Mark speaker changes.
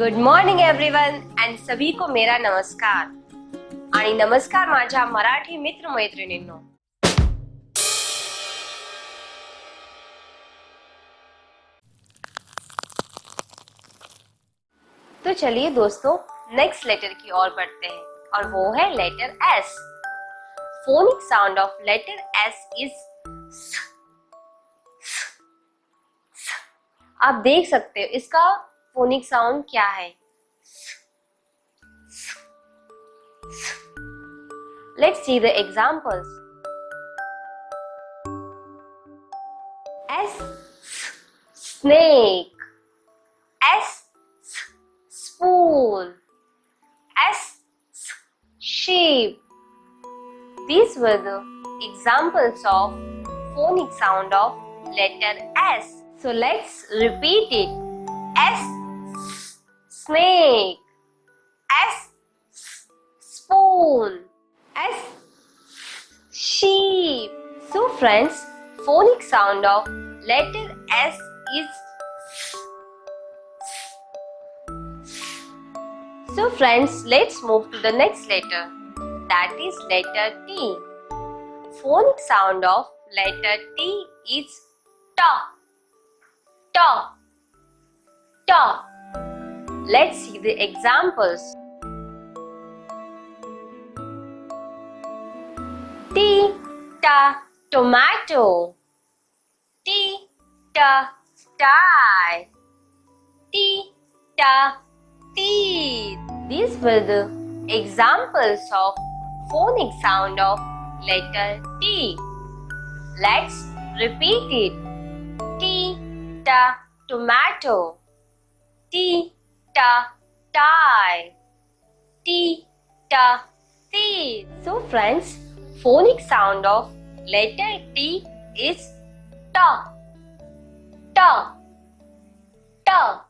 Speaker 1: Good morning everyone and सभी को मेरा नमस्कार आणि नमस्कार माझ्या मराठी मित्र मैत्रिणींनो. तो चलिए दोस्तों नेक्स्ट लेटर की ओर बढ़ते हैं और वो है letter S. Phonic sound of letter S is स. आप देख सकते हो इसका फोनिक साउंड क्या है. Let's see the examples. S snake, S spoon, S sheep. These were the examples of phonic sound of letter S. So let's repeat it. S snake, S spoon, S sheep. So friends, phonic sound of letter S is. So friends, let's move to the next letter. That is letter T. Phonic sound of letter T is ta. Ta. Ta. Let's see the examples. T ta tomato, T ta tie, T ta teeth. These were the examples of phonic sound of letter T. Let's repeat it. T ta tomato, T ta tie, T ta teeth. So friends, phonic sound of letter T is ta. Ta. Ta.